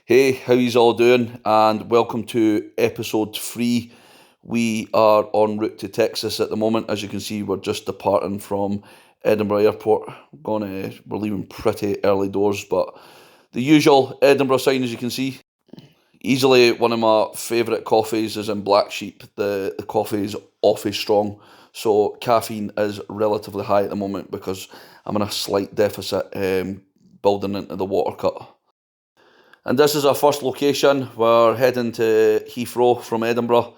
Hey, how yous all doing? And welcome to episode 3. We are en route to Texas at the moment. As you can see, we're just departing from Edinburgh Airport. We're leaving pretty early doors, but the usual Edinburgh sign, as you can see. Easily one of my favourite coffees is in Black Sheep. The coffee is awfully strong, so caffeine is relatively high at the moment because I'm in a slight deficit building into the water cut. And this is our first location. We're heading to Heathrow from Edinburgh,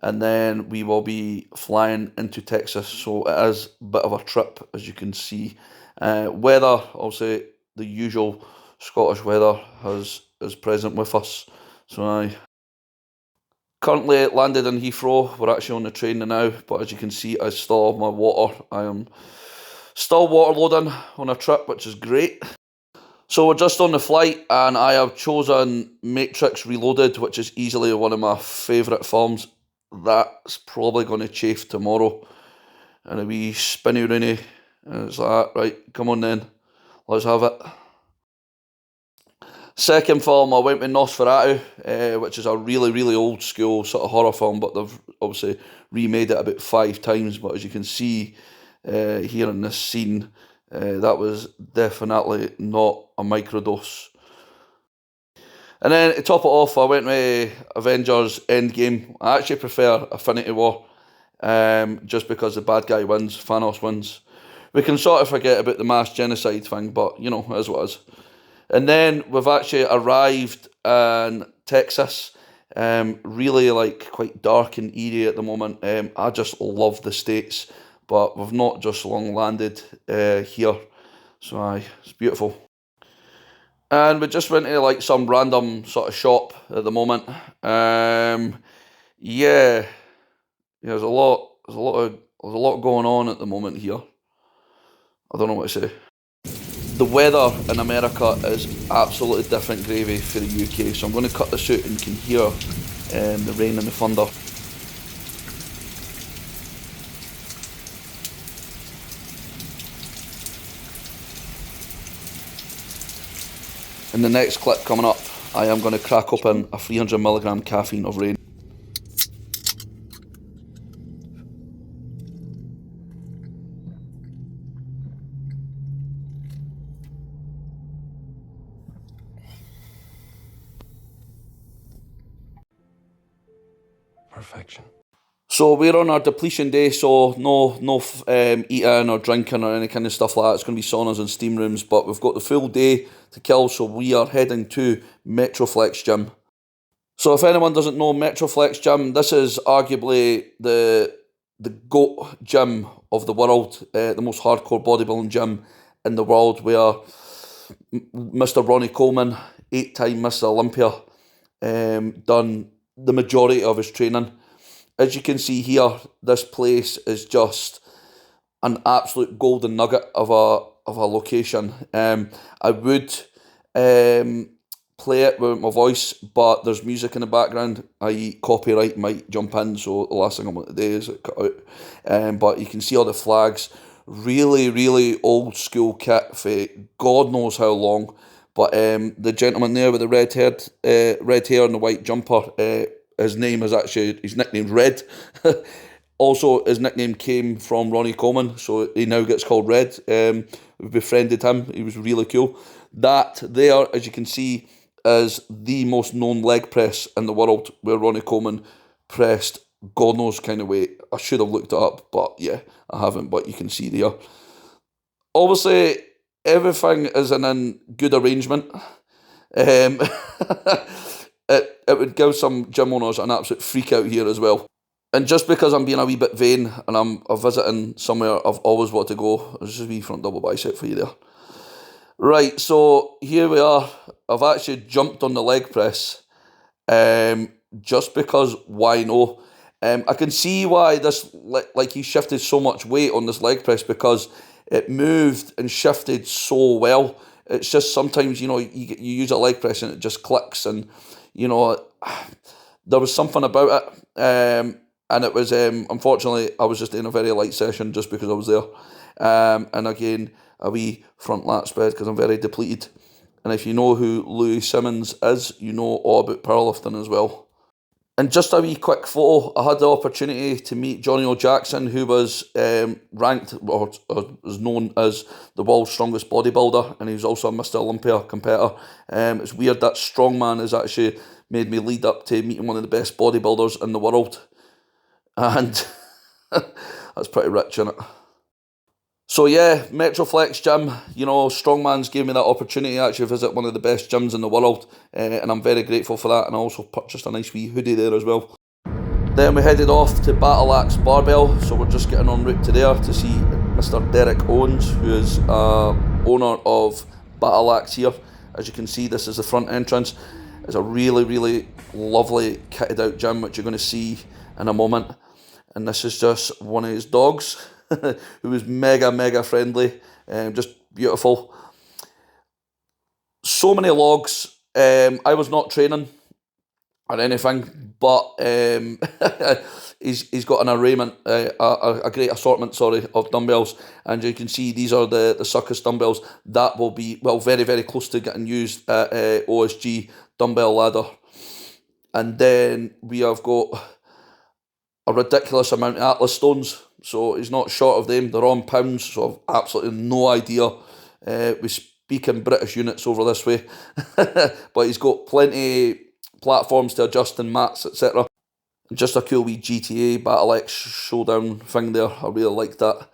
and then we will be flying into Texas. So it is a bit of a trip, as you can see. Weather, obviously, the usual Scottish weather is present with us. So I currently landed in Heathrow. We're actually on the train now, but as you can see, I still have my water. I am still waterloading on a trip, which is great. So we're just on the flight, and I have chosen Matrix Reloaded, which is easily one of my favourite films. That's probably going to chafe tomorrow. And a wee spinny rooney. And it's like, right, come on then, let's have it. Second film, I went with Nosferatu, which is a really, really old school sort of horror film, but they've obviously remade it about 5 times. But as you can see here in this scene, that was definitely not a microdose. And then to top it off, I went with Avengers Endgame. I actually prefer Infinity War, just because the bad guy wins, Thanos wins. We can sort of forget about the mass genocide thing, but you know, it is what it is. And then we've actually arrived in Texas. Really like quite dark and eerie at the moment. I just love the States, but we've not just long landed here. So it's beautiful. And we just went to like some random sort of shop at the moment. Yeah, there's a lot going on at the moment here. I don't know what to say. The weather in America is absolutely different gravy for the UK, so I'm going to cut this out and you can hear the rain and the thunder. In the next clip coming up, I am going to crack open a 300mg caffeine of rain. Perfection. So we're on our depletion day, so no eating or drinking or any kind of stuff like that. It's going to be saunas and steam rooms, but we've got the full day to kill, so we are heading to MetroFlex Gym. So if anyone doesn't know MetroFlex Gym, this is arguably the GOAT gym of the world, the most hardcore bodybuilding gym in the world, where Mr. Ronnie Coleman, 8-time Mr. Olympia, done the majority of his training. As you can see here, this place is just an absolute golden nugget of a location. I would play it with my voice, but there's music in the background, i.e. copyright might jump in, so the last thing I'm going to do is cut out. But you can see all the flags. Really, really old school kit for God knows how long. But the gentleman there with the red hair and the white jumper, his name is actually, his nickname's Red. Also, his nickname came from Ronnie Coleman, so he now gets called Red. We befriended him, he was really cool. That there, as you can see, is the most known leg press in the world, where Ronnie Coleman pressed God knows kind of weight. I should have looked it up, but yeah, I haven't, but you can see there. Obviously, everything is in good arrangement. Um, it would give some gym owners an absolute freak out here as well. And just because I'm being a wee bit vain and I'm visiting somewhere I've always wanted to go, there's just a wee front double bicep for you there. Right, so here we are. I've actually jumped on the leg press, just because why no? I can see why this, like he shifted so much weight on this leg press, because it moved and shifted so well. It's just sometimes, you use a leg press and it just clicks, and there was something about it, and it was, unfortunately, I was just in a very light session just because I was there, and again, a wee front lat spread because I'm very depleted. And if you know who Louis Simmons is, you know all about powerlifting as well. And just a wee quick photo, I had the opportunity to meet Johnny O. Jackson, who was ranked or is known as the world's strongest bodybuilder, and he was also a Mr. Olympia competitor. It's weird that Strongman has actually made me lead up to meeting one of the best bodybuilders in the world. And that's pretty rich, isn't it? So yeah, MetroFlex Gym, you know, Strongman's gave me that opportunity to actually visit one of the best gyms in the world, and I'm very grateful for that, and I also purchased a nice wee hoodie there as well. Then we headed off to Axe Barbell, so we're just getting en route to there to see Mr. Derek Owens, who is owner of Axe here. As you can see, this is the front entrance. It's a really, really lovely kitted out gym, which you're going to see in a moment. And this is just one of his dogs, who is mega, mega friendly, just beautiful. So many logs. I was not training or anything, but he's got an arrayment, a great assortment, sorry, of dumbbells. And you can see these are the circus dumbbells that will be, well, very, very close to getting used at OSG dumbbell ladder. And then we have got a ridiculous amount of Atlas stones, so he's not short of them. They're on pounds, so I've absolutely no idea. We speak in British units over this way, but he's got plenty platforms to adjust and mats, etc. Just a cool wee GTA Battle X showdown thing there. I really like that.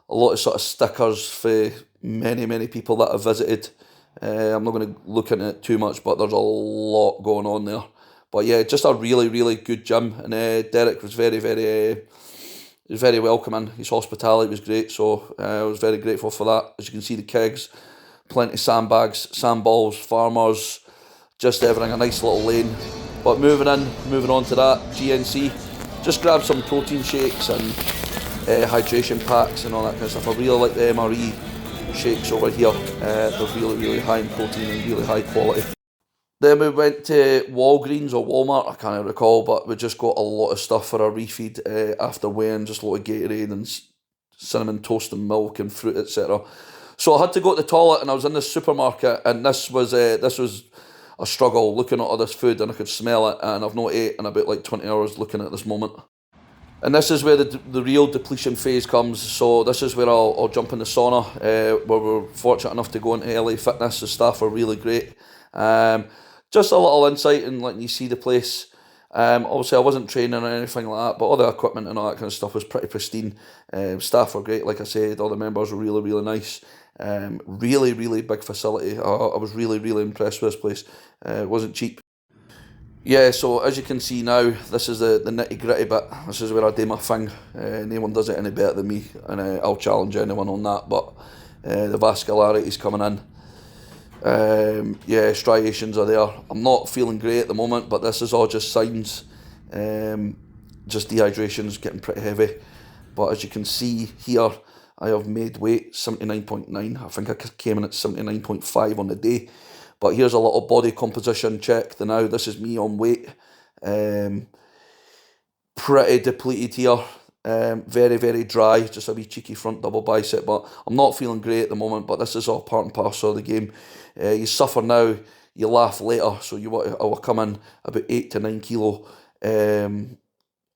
A lot of sort of stickers for many, many people that have visited. I'm not going to look into it too much, but there's a lot going on there. But yeah, just a really, really good gym, and Derek was very, very welcoming. His hospitality was great, so I was very grateful for that. As you can see, the kegs, plenty of sandbags, sandballs, farmers, just everything, a nice little lane. But moving on to that, GNC, just grab some protein shakes and hydration packs and all that kind of stuff. I really like the MRE shakes over here. They're really, really high in protein and really high quality. Then we went to Walgreens or Walmart, I can't recall, but we just got a lot of stuff for our refeed after weighing, just a lot of Gatorade and cinnamon toast and milk and fruit, etc. So I had to go to the toilet, and I was in the supermarket, and this was a struggle looking at all this food, and I could smell it, and I've not ate in about like 20 hours looking at this moment. And this is where the real depletion phase comes. So this is where I'll jump in the sauna, where we're fortunate enough to go into LA Fitness. The staff are really great. Just a little insight and letting you see the place. Obviously, I wasn't training or anything like that, but all the equipment and all that kind of stuff was pretty pristine. Staff were great, like I said. All the members were really, really nice. Really, really big facility. I was really, really impressed with this place. It wasn't cheap. Yeah, so as you can see now, this is the nitty gritty bit. This is where I do my thing. No one does it any better than me, and I'll challenge anyone on that. But the vascularity's coming in. Yeah, striations are there. I'm not feeling great at the moment, but this is all just signs. Just dehydration's getting pretty heavy. But as you can see here, I have made weight 79.9. I think I came in at 79.5 on the day. But here's a little body composition check. Now this is me on weight. Pretty depleted here. Very, very dry. Just a wee cheeky front double bicep. But I'm not feeling great at the moment. But this is all part and parcel of the game. You suffer now, you laugh later. So I will come in about 8 to 9 kilo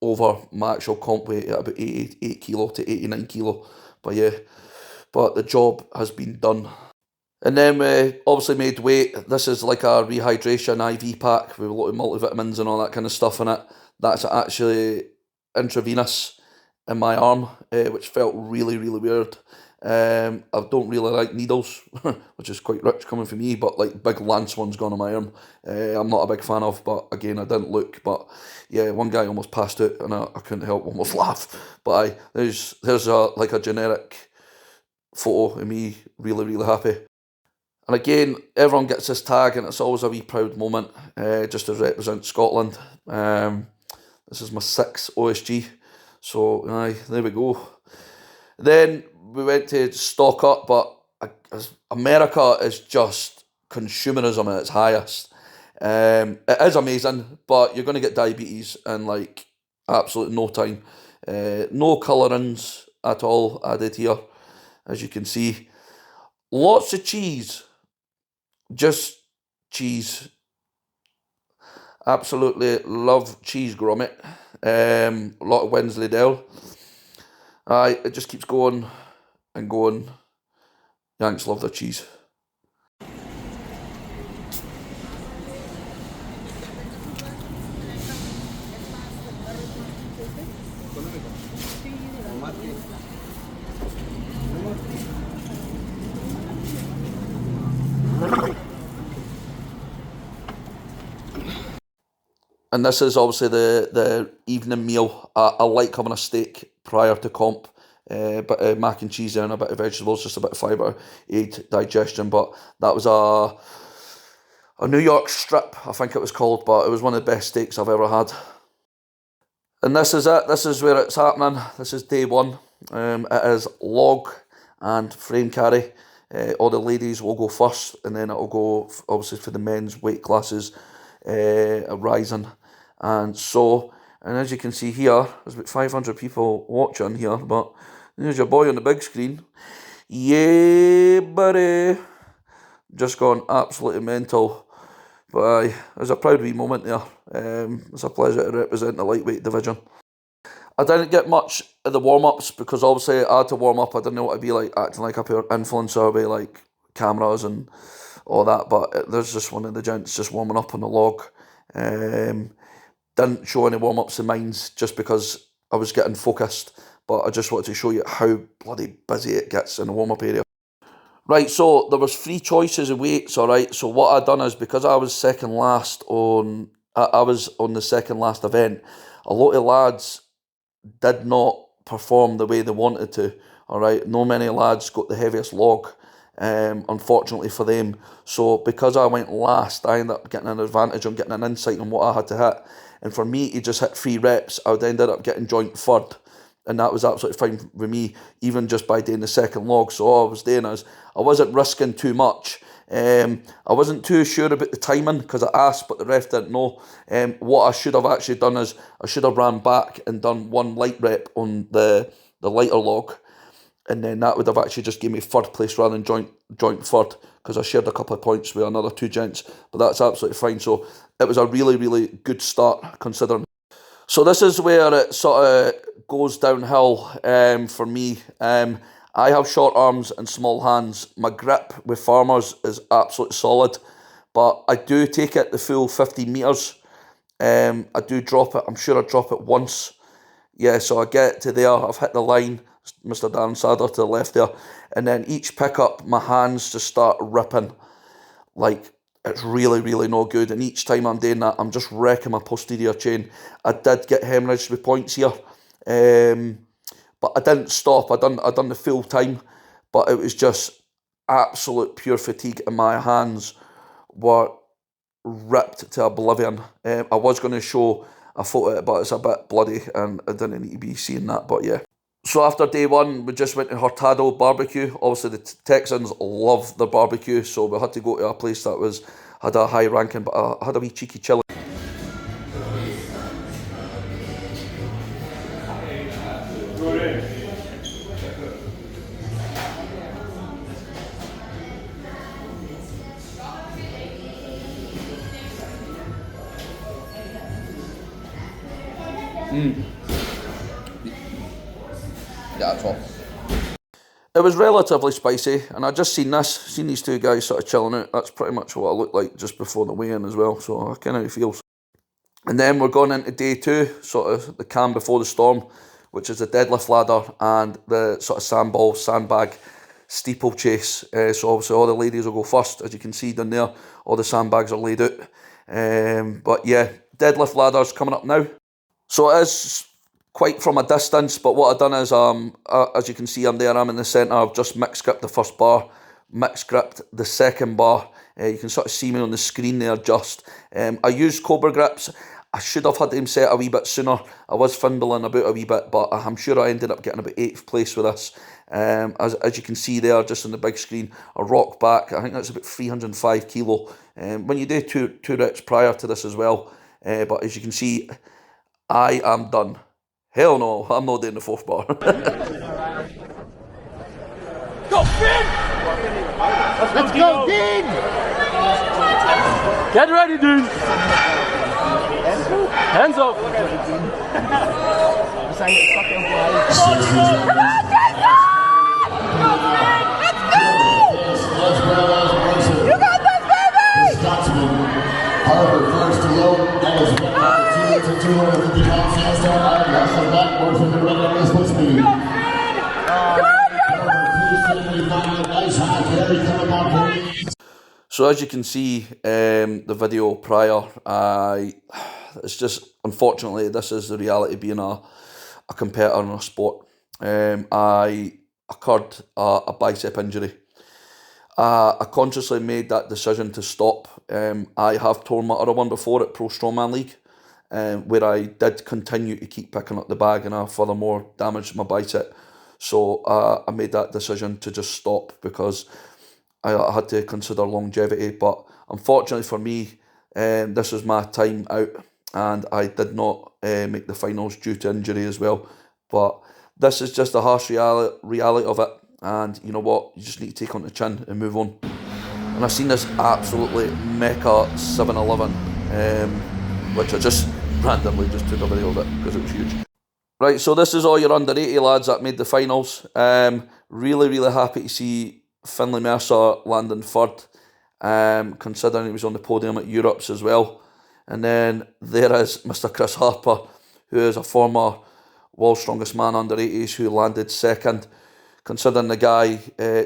over my actual comp weight at about 8 kilo to 89 kilo. But yeah, but the job has been done. And then we obviously made weight. This is like a rehydration IV pack with a lot of multivitamins and all that kind of stuff in it. That's actually intravenous in my arm, which felt really, really weird. I don't really like needles, which is quite rich coming from me, but like big lance ones gone on my arm, I'm not a big fan of, but again, I didn't look. But yeah, one guy almost passed out, and I couldn't help almost laugh. But there's like a generic photo of me really, really happy. And again, everyone gets this tag, and it's always a wee proud moment, just to represent Scotland. This is my 6th OSG, so there we go. Then we went to stock up, but America is just consumerism at its highest. It is amazing, but you're going to get diabetes in like absolute no time. No colourings at all added here, as you can see. Lots of cheese. just cheese. Absolutely love cheese grommet. A lot of Wensleydale. Aye, it just keeps going and going. Yanks love their cheese. And this is obviously the evening meal. I like having a steak prior to comp. A bit of mac and cheese there and a bit of vegetables, just a bit of fibre, aid digestion. But that was a New York strip, I think it was called, but it was one of the best steaks I've ever had. And this is it. This is where it's happening. This is day one. It is log and frame carry. All the ladies will go first, and then it'll go obviously for the men's weight classes, rising. And as you can see here, there's about 500 people watching here, but there's your boy on the big screen. Yeah, buddy. Just gone absolutely mental. But aye, it was a proud wee moment there. It's a pleasure to represent the lightweight division. I didn't get much of the warm-ups because obviously I had to warm up. I didn't know what it'd be like acting like a pure influencer with like cameras and all that. But there's just one of the gents just warming up on the log. Didn't show any warm-ups in mines just because I was getting focused. But I just wanted to show you how bloody busy it gets in the warm-up area. Right, so there was 3 choices of weights, alright. So what I done is, because I was second last on, I was on the second last event, a lot of lads did not perform the way they wanted to, alright. No many lads got the heaviest log, unfortunately for them. So because I went last, I ended up getting an advantage on getting an insight on what I had to hit. And for me to just hit 3 reps, I would ended up getting joint third. And that was absolutely fine with me, even just by doing the second log. So all I was doing is, I wasn't risking too much. I wasn't too sure about the timing because I asked, but the ref didn't know. What I should have actually done is, I should have ran back and done 1 light rep on the lighter log. And then that would have actually just given me third place rather than joint third, because I shared a couple of points with another 2 gents. But that's absolutely fine. So it was a really, really good start considering. So this is where it sort of goes downhill for me. I have short arms and small hands. My grip with farmers is absolutely solid, but I do take it the full 50 metres. I do drop it. I'm sure I drop it once. Yeah, so I get to there. I've hit the line. Mr. Dan Sadler to the left there. And then each pickup, my hands just start ripping. Like, it's really, really no good. And each time I'm doing that, I'm just wrecking my posterior chain. I did get hemorrhaged with points here. But I didn't stop. I done the full time. But it was just absolute pure fatigue. And my hands were ripped to oblivion. I was going to show a photo of it, but it's a bit bloody. And I didn't need to be seeing that. But yeah. So after day one, we just went to Hurtado barbecue. Obviously, the Texans love their barbecue, so we had to go to a place that had a high ranking, but I had a wee cheeky chili. Yeah, that's all. It was relatively spicy, and I just seen these 2 guys sort of chilling out. That's pretty much what I looked like just before the weigh-in as well, so I kind of feels. And then we're going into day 2, sort of the calm before the storm, which is the deadlift ladder and the sort of sandbag steeplechase. So obviously all the ladies will go first, as you can see down there. All the sandbags are laid out. But yeah, deadlift ladder's coming up now. So it is quite from a distance, but what I've done is, as you can see, I'm there, I'm in the centre. I've just mixed gripped the first bar, mixed gripped the second bar. You can sort of see me on the screen there just. I used Cobra grips. I should have had them set a wee bit sooner. I was fumbling about a wee bit, but I'm sure I ended up getting about 8th place with this. As you can see there, just on the big screen, a rock back. I think that's about 305 kilo. When you do two reps prior to this as well. But as you can see, I am done. Hell no, I'm not doing the 4th bar. Go, Finn! Let's go, Dean! Get ready, dude. Hands up. You got this, baby! Scotsman, Harvard first to load, that is 250 pounds handstand iron wrestling backboard from the red area supposed to be. Nice high carry coming out. So as you can see, the video prior, it's just, unfortunately, this is the reality being a competitor in a sport. I occurred a bicep injury. I consciously made that decision to stop. I have torn my other one before at Pro Strongman League, where I did continue to keep picking up the bag, and I furthermore damaged my bicep. So I made that decision to just stop because I had to consider longevity. But unfortunately for me, this was my time out, and I did not make the finals due to injury as well. But this is just the harsh reality of it, and you know what, you just need to take on the chin and move on. And I've seen this absolutely mecha 7-Eleven, which I just randomly just took a video of it because it was huge. Right, so this is all your under 80 lads that made the finals. Really happy to see Finlay Mercer landing third, considering he was on the podium at Europe's as well. And then there is Mr. Chris Harper, who is a former world's strongest man under 80s, who landed second. Considering the guy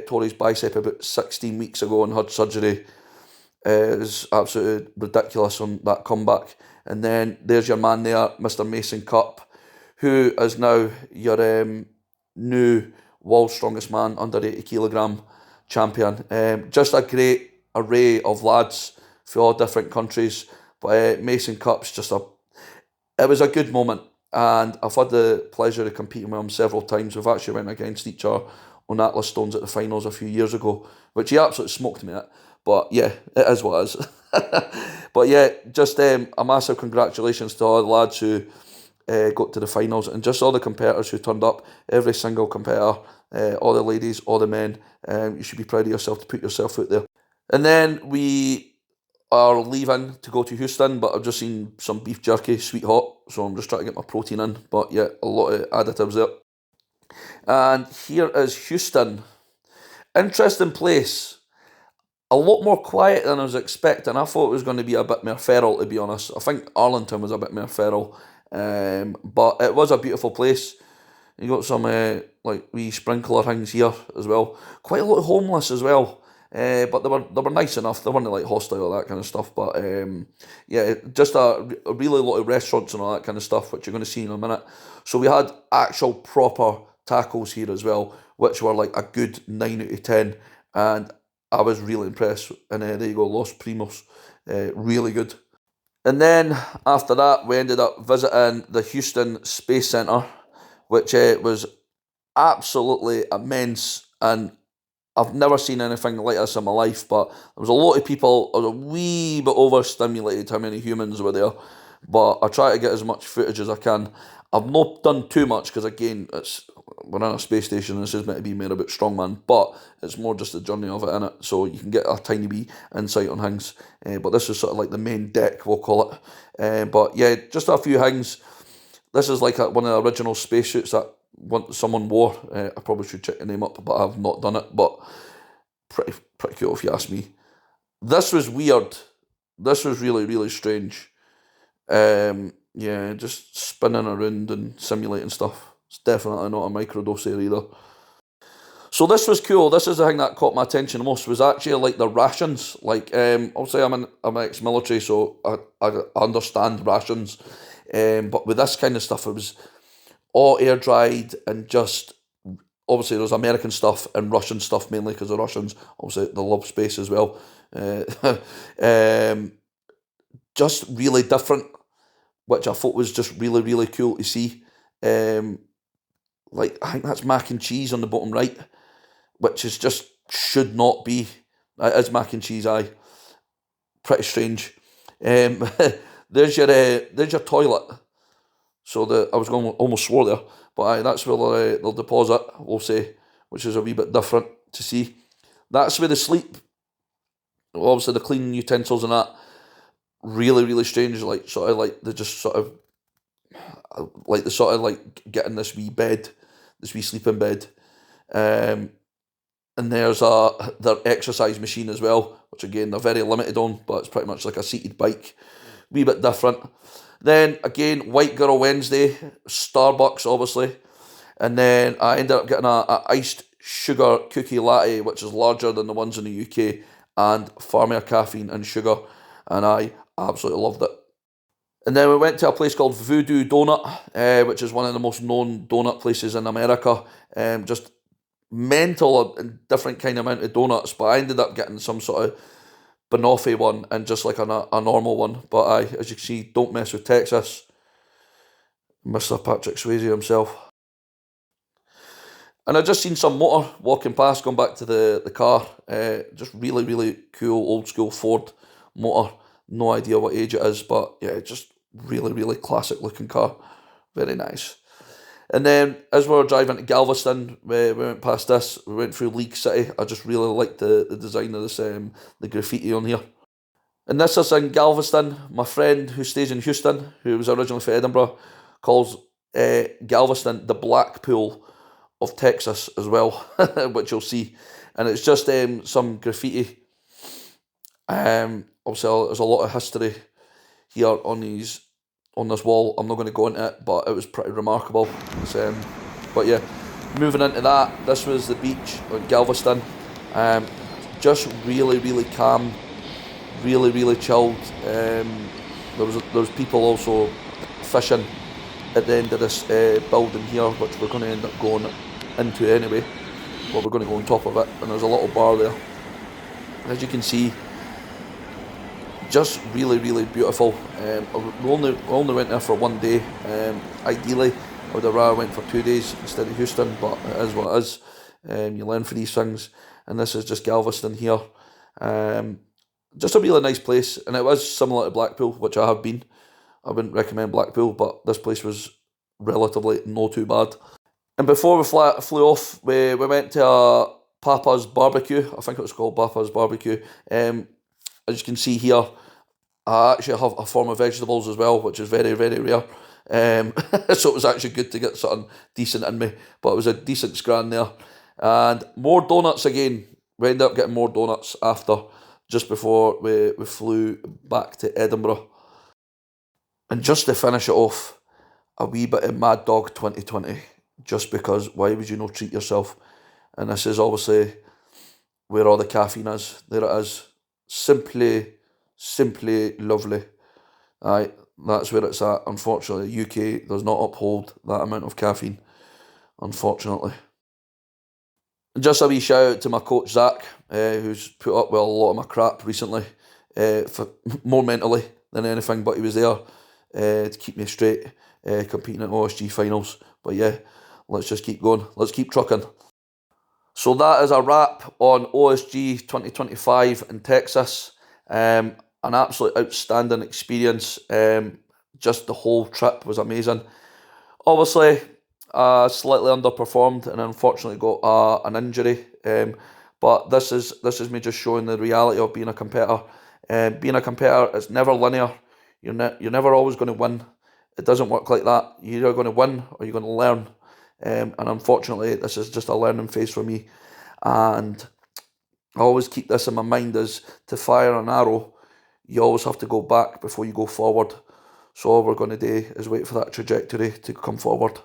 tore his bicep about 16 weeks ago and had surgery, is absolutely ridiculous on that comeback. And then there's your man there, Mr. Mason Cup, who is now your new world's strongest man under 80 kilogram champion. Just a great array of lads from all different countries. But Mason Cup's just it was a good moment, and I've had the pleasure of competing with him several times. We've actually went against each other on Atlas Stones at the finals a few years ago, which he absolutely smoked me at. But yeah, it is what it is. But yeah, just a massive congratulations to all the lads who got to the finals, and just all the competitors who turned up, every single competitor, all the ladies, all the men. You should be proud of yourself to put yourself out there. And then we are leaving to go to Houston, but I've just seen some beef jerky, sweet hot, so I'm just trying to get my protein in. But yeah, a lot of additives there. And here is Houston. Interesting place. A lot more quiet than I was expecting. I thought it was going to be a bit more feral, to be honest. I think Arlington was a bit more feral. But it was a beautiful place. You got some like wee sprinkler things here as well. Quite a lot of homeless as well. But they were nice enough. They weren't like hostile or that kind of stuff. But yeah, just a really lot of restaurants and all that kind of stuff, which you're going to see in a minute. So we had actual proper tacos here as well, which were like a good 9 out of 10. And I was really impressed. And there you go, Los Primos. Really good. And then after that, we ended up visiting the Houston Space Center, which was absolutely immense, and I've never seen anything like this in my life. But there was a lot of people. I was a wee bit overstimulated how many humans were there, but I try to get as much footage as I can. I've not done too much because, again, we're in a space station. This is meant to be more about strongman, but it's more just the journey of it, innit? So you can get a tiny wee insight on things. But this is sort of like the main deck, we'll call it. But yeah, just a few things. This is like one of the original spacesuits that someone wore. I probably should check the name up, but I've not done it. But pretty cool if you ask me. This was weird. This was really strange. Yeah, just spinning around and simulating stuff. It's definitely not a microdose there either. So this was cool. This is the thing that caught my attention the most, was actually like the rations. Like, obviously I'm ex-military, so I understand rations. But with this kind of stuff, it was all air dried, and just obviously there was American stuff and Russian stuff mainly, because the Russians obviously they love space as well. Just really different, which I thought was just really cool to see. Like, I think that's mac and cheese on the bottom right, which is just should not be. It is mac and cheese, aye. Pretty strange. There's your toilet. So I was going almost swore there, but aye, that's where they'll deposit, we'll say, which is a wee bit different to see. That's where they sleep. obviously the cleaning utensils and that, really, really strange. Like sort of like they just sort of like they sort of like getting this wee bed, this wee sleeping bed. And there's their exercise machine as well, which again they're very limited on, but it's pretty much like a seated bike, wee bit different. Then again, White Girl Wednesday, Starbucks obviously, and then I ended up getting a iced sugar cookie latte, which is larger than the ones in the UK and far more caffeine and sugar, and I absolutely loved it. And then we went to a place called Voodoo Donut, which is one of the most known donut places in America. Just mental and different kind of amount of donuts, but I ended up getting some sort of banoffee one and just like a normal one. But as you can see, don't mess with Texas. Mr. Patrick Swayze himself. And I just seen some motor walking past, going back to the car. Just really, really cool old school Ford motor. No idea what age it is, but yeah, just really, really classic looking car. Very nice. And then as we were driving to Galveston, we went past this. We went through League City. I just really liked the design of this, the graffiti on here. And this is in Galveston. My friend who stays in Houston, who was originally from Edinburgh, calls Galveston the Blackpool of Texas as well, which you'll see. And it's just some graffiti. Obviously, there's a lot of history here on this wall. I'm not going to go into it, but it was pretty remarkable. But yeah, moving into that, this was the beach in Galveston. Just really, really calm, really, really chilled. There was people also fishing at the end of this building here, which we're going to end up going into anyway. But we're going to go on top of it, and there's a little bar there. As you can see, just really, really beautiful. We only went there for one day. Ideally, I would have rather went for 2 days instead of Houston, but it is what it is. You learn for these things, and this is just Galveston here. Just a really nice place, and it was similar to Blackpool, which I have been. I wouldn't recommend Blackpool, but this place was relatively not too bad. And before we flew off, we went to Papa's Barbecue. I think it was called Papa's Barbecue. As you can see here, I actually have a form of vegetables as well, which is very, very rare. So it was actually good to get something decent in me, but it was a decent scran there. And more donuts again. We ended up getting more donuts after, just before we flew back to Edinburgh. And just to finish it off, a wee bit of Mad Dog 2020, just because why would you not treat yourself? And this is obviously where all the caffeine is. There it is. Simply lovely. Aye, that's where it's at. Unfortunately, UK does not uphold that amount of caffeine, unfortunately. And just a wee shout out to my coach Zach, who's put up with a lot of my crap recently, for more mentally than anything, but he was there to keep me straight, competing at OSG finals. But yeah, let's just keep going. Let's keep trucking. So that is a wrap on OSG 2025 in Texas. An absolute outstanding experience. Just the whole trip was amazing. Obviously, slightly underperformed and unfortunately got an injury. But this is me just showing the reality of being a competitor. Being a competitor is never linear. You're never always going to win. It doesn't work like that. You're either going to win or you're going to learn. And unfortunately, this is just a learning phase for me. And I always keep this in my mind, is to fire an arrow, you always have to go back before you go forward. So all we're going to do is wait for that trajectory to come forward.